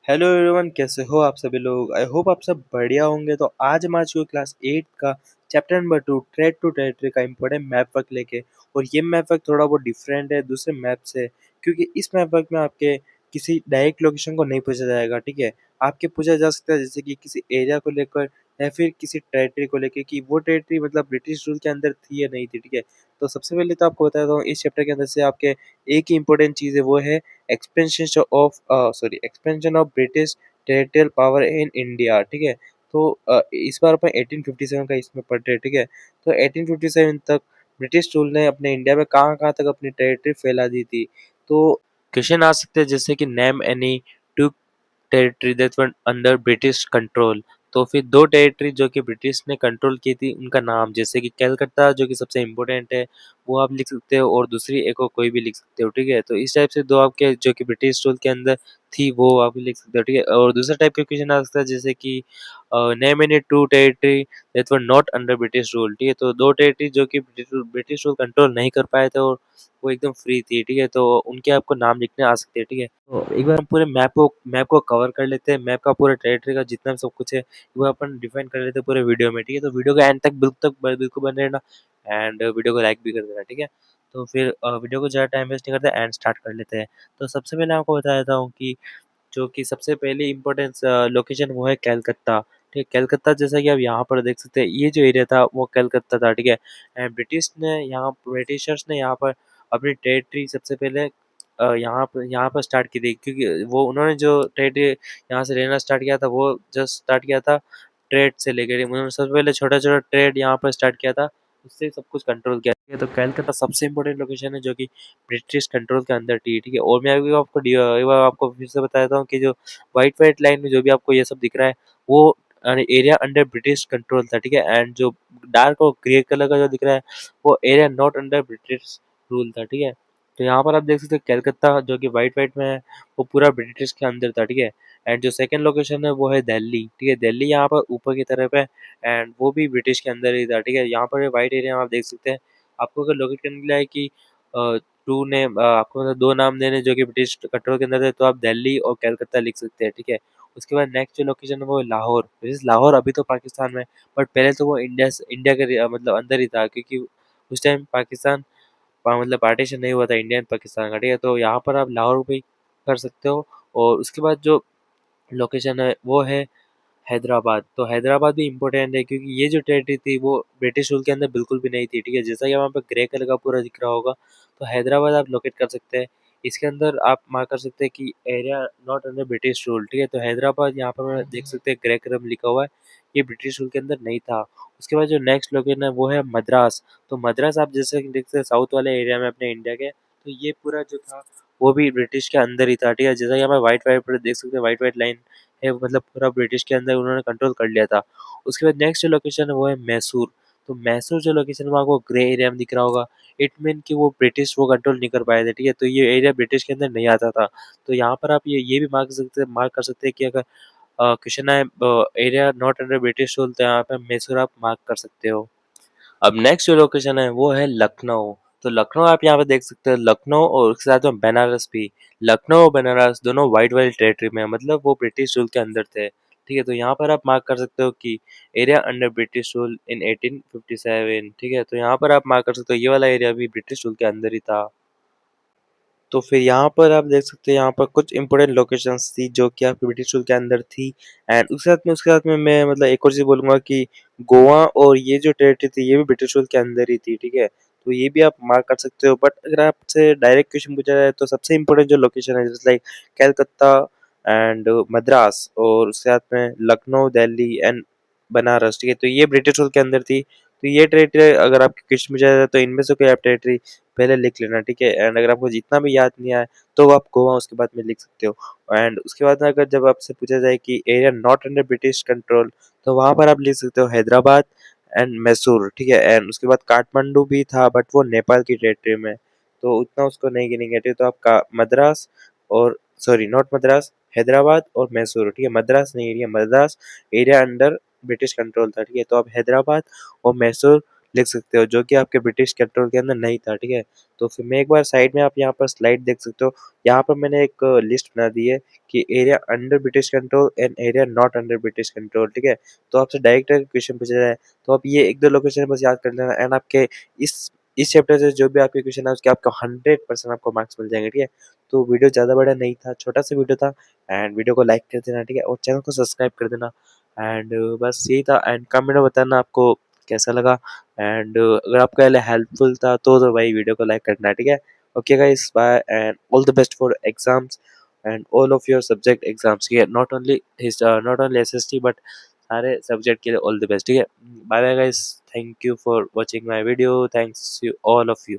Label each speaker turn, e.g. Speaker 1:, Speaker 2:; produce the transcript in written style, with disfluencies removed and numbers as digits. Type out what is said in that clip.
Speaker 1: Hello everyone, कैसे हो आप सभी लोग। आई होप आप सब बढ़िया होंगे। तो आज हम आ चुके क्लास 8 का chapter number 2 trade to territory का इम्पोर्टेंट मैप वर्क लेके। और ये मैप वर्क थोड़ा बहुत डिफरेंट है दूसरे मैप से, क्योंकि इस मैप वर्क में आपके किसी डायरेक्ट लोकेशन को नहीं पूछा जाएगा। ठीक है, आपके पूछा जा सकता है जैसे कि किसी एरिया को लेकर या फिर किसी टेरिटरी को लेकर कि वो टेरिटरी मतलब ब्रिटिश रूल के अंदर थी या नहीं थी। ठीक है, तो सबसे पहले तो आपको बताता हूँ इस चैप्टर के अंदर से आपके एक ही इंपॉर्टेंट चीज़ है, वो है expansion of British territorial power in India. ठीक है, तो इस बार अपन 1857 का इसमें पढ़ रहे हैं। ठीक है, तो 1857 तक ब्रिटिश रूल ने अपने इंडिया में कहाँ कहाँ तक अपनी टेरिटरी फैला दी थी। तो क्वेश्चन आ सकते हैं जैसे कि name any two territory that were under British control. तो फिर दो टेरिटरी जो कि ब्रिटिश ने कंट्रोल की थी उनका नाम, जैसे कि कलकत्ता जो कि सबसे इम्पोर्टेंट है वो आप लिख सकते हो, और दूसरी एक और कोई भी लिख सकते हो। ठीक है, तो इस टाइप से दो आपके जो कि ब्रिटिश रूल के अंदर थी वो आप लिख सकते हो। ठीक है, और दूसरा टाइप का क्वेश्चन आ सकता है जैसे कि name any two territory that were not under British rule. ठीक है, तो दो टेरिटरी जो कि ब्रिटिश रूल कंट्रोल नहीं कर पाए थे और वो एकदम फ्री थी। ठीक है, तो उनके आपको नाम लिखने आ सकते हैं। ठीक है, तो एक बार हम पूरे मैप को कवर कर लेते हैं। मैप का पूरा टेरिटरी का जितना भी सब कुछ है वो अपन डिफाइन कर लेते हैं पूरे वीडियो में। ठीक है, तो वीडियो का एंड तक बिल्कुल बने रहना, एंड वीडियो को लाइक भी कर देना। ठीक है, तो फिर वीडियो को ज़्यादा टाइम वेस्ट नहीं करते, एंड स्टार्ट कर लेते हैं। तो सबसे पहले आपको बता देता हूँ कि जो कि सबसे पहली इम्पोर्टेंस लोकेशन वो है कलकत्ता। ठीक है, कलकत्ता जैसा कि आप यहाँ पर देख सकते हैं, ये जो एरिया था वो कलकत्ता था। ठीक है, एंड ब्रिटिशर्स ने यहाँ पर अपनी टेरिटरी सबसे पहले यहाँ पर स्टार्ट की थी, क्योंकि वो उन्होंने जो टेरिटरी यहाँ से लेना स्टार्ट किया था वो जस्ट स्टार्ट किया था ट्रेड से लेकर। उन्होंने सबसे पहले छोटा छोटा ट्रेड यहाँ पर स्टार्ट किया था, उससे सब कुछ कंट्रोल किया। ठीक है, तो कलकत्ता सबसे इम्पोर्टेंट लोकेशन है जो कि ब्रिटिश कंट्रोल के अंदर थी। ठीक है, और मैं अभी आपको एक बार आपको फिर से बता देता हूँ कि जो व्हाइट व्हाइट लाइन में जो भी आपको ये सब दिख रहा है वो एरिया अंडर ब्रिटिश कंट्रोल था। ठीक है, एंड जो डार्क और ग्रे कलर का जो दिख रहा है वो area not under British rule था। ठीक है, तो यहाँ पर आप देख सकते हैं कलकत्ता जो कि व्हाइट व्हाइट में है वो पूरा ब्रिटिश के अंदर था। ठीक है, एंड जो सेकंड लोकेशन है वो है दिल्ली। ठीक है, दिल्ली यहाँ पर ऊपर की तरफ है, एंड वो भी ब्रिटिश के अंदर ही था। ठीक है, यहाँ पर व्हाइट एरिया में आप देख सकते हैं। आपको अगर लोकेट करने के लिए है कि टू ने आपको मतलब दो नाम देने जो कि ब्रिटिश कंट्रोल के अंदर थे, तो आप दिल्ली और कलकत्ता लिख सकते हैं। ठीक है, उसके बाद नेक्स्ट जो लोकेशन है वो है लाहौर। वैसे लाहौर अभी तो पाकिस्तान में है, बट पहले तो वो इंडिया के मतलब अंदर ही था, क्योंकि उस टाइम पाकिस्तान मतलब पार्टीशन नहीं हुआ था इंडिया एंड पाकिस्तान का। ठीक है, तो यहाँ पर आप लाहौर भी कर सकते हो। और उसके बाद जो लोकेशन है वो है हैदराबाद। तो हैदराबाद भी इम्पोर्टेंट है, क्योंकि ये जो टेरिटरी थी वो ब्रिटिश रूल के अंदर बिल्कुल भी नहीं थी। ठीक है, जैसा कि वहाँ पे ग्रे कलर का पूरा दिख रहा होगा, तो हैदराबाद आप लोकेट कर सकते हैं। इसके अंदर आप मार्क कर सकते हैं कि area not under British rule. ठीक है, तो हैदराबाद यहाँ पर देख सकते हैं ग्रे कलर में लिखा हुआ है, ये ब्रिटिश रूल के अंदर नहीं था। उसके बाद जो नेक्स्ट लोकेशन है वो है मद्रास। तो मद्रास आप जैसे कि देखते हैं साउथ वाले एरिया में अपने इंडिया के, तो ये पूरा जो था वो भी ब्रिटिश के अंदर ही था। ठीक है, जैसा कि हमें व्हाइट व्हाइट पर देख सकते हैं, व्हाइट व्हाइट लाइन है, मतलब पूरा ब्रिटिश के अंदर उन्होंने कंट्रोल कर लिया था। उसके बाद नेक्स्ट जो लोकेशन है वो है मैसूर। तो मैसूर जो लोकेशन है आपको ग्रे एरिया में दिख रहा होगा, इट मीन कि वो ब्रिटिश वो कंट्रोल नहीं कर पाए थे। ठीक है, तो ये एरिया ब्रिटिश के अंदर नहीं आता था। तो यहाँ पर आप ये भी मार्क कर सकते हैं कि अगर क्वेश्चन आए area not under British rule, तो यहाँ पे मैसूर आप मार्क कर सकते हो। अब नेक्स्ट जो लोकेशन है वो है लखनऊ। तो लखनऊ आप यहाँ पे देख सकते हो, लखनऊ और उसके साथ में बनारस भी। लखनऊ और बनारस दोनों वाइट वाली टेरिटरी में है, मतलब वो ब्रिटिश रूल के अंदर थे। ठीक है, तो यहाँ पर आप मार्क कर सकते हो कि area under British rule in 1857। ठीक है, तो यहाँ पर आप मार्क कर सकते हो ये वाला एरिया भी ब्रिटिश रूल के अंदर ही था। तो फिर यहाँ पर आप देख सकते हैं यहाँ पर कुछ इंपॉर्टेंट लोकेशंस थी जो कि आपके ब्रिटिश रूल के अंदर थी। एंड उसके साथ में मैं मतलब एक और चीज़ बोलूँगा कि गोवा और ये जो टेरिटरी थी ये भी ब्रिटिश रूल के अंदर ही थी। ठीक है, तो ये भी आप मार्क कर सकते हो। बट अगर आपसे डायरेक्ट क्वेश्चन पूछा जाए तो सबसे इम्पोर्टेंट जो लोकेशन है जैसे लाइक कलकत्ता एंड मद्रास, और उसके साथ में लखनऊ, दिल्ली एंड बनारस। ठीक है, तो ये ब्रिटिश रूल के अंदर थी। तो ये टेरिटरी अगर आपके क्वेश्चन पूछा जाए तो इनमें से कोई आप टेरिटरी पहले लिख लेना। ठीक है, एंड अगर आपको जितना भी याद नहीं आए तो आप गोवा उसके बाद में लिख सकते हो। एंड उसके बाद में अगर जब आपसे पूछा जाए कि area not under British control, तो वहां पर आप लिख सकते हो हैदराबाद एंड मैसूर। ठीक है, एंड उसके बाद काठमांडू भी था, बट वो नेपाल की टेरिटरी में, तो उतना उसको नहीं गिनेंगे। ठीक है, तो आपका मद्रास और सॉरी नॉट मद्रास, हैदराबाद और मैसूर। ठीक है, मद्रास नहीं area, Madras area under British control था। ठीक है, तो आप हैदराबाद और मैसूर लिख सकते हो, जो कि आपके ब्रिटिश कंट्रोल के अंदर नहीं था, ठीक है? तो फिर मैं एक बार साइड में आप यहाँ पर स्लाइड देख सकते हो, यहाँ पर मैंने एक लिस्ट बना दी है कि area under British control and area not under British control, ठीक है? तो आपसे डायरेक्ट क्वेश्चन पूछा जाए, तो आप ये 1-2 लोकेशन बस याद कर लेना एंड आपके इस इस चैप्टर से जो भी आपके क्वेश्चन है उसके आपको 100% आपको मार्क्स मिल जाएँगे, ठीक है? तो वीडियो ज़्यादा बड़ा नहीं था, छोटा-सा वीडियो था एंड वीडियो को लाइक कर देना, ठीक है? और चैनल को सब्सक्राइब कर देना एंड बस यही था एंड कमेंट में बताना आपको कैसा लगा एंड अगर आपके लिए हेल्पफुल था तो भाई वीडियो को लाइक करना, ठीक है? Okay guys, bye and all the best for exams and all of your subject exams, ठीक है? नॉट ओनली एसएसटी बट सारे सब्जेक्ट के लिए ऑल द बेस्ट, ठीक है? Bye bye guys, thank you for watching my video, thanks you all of you.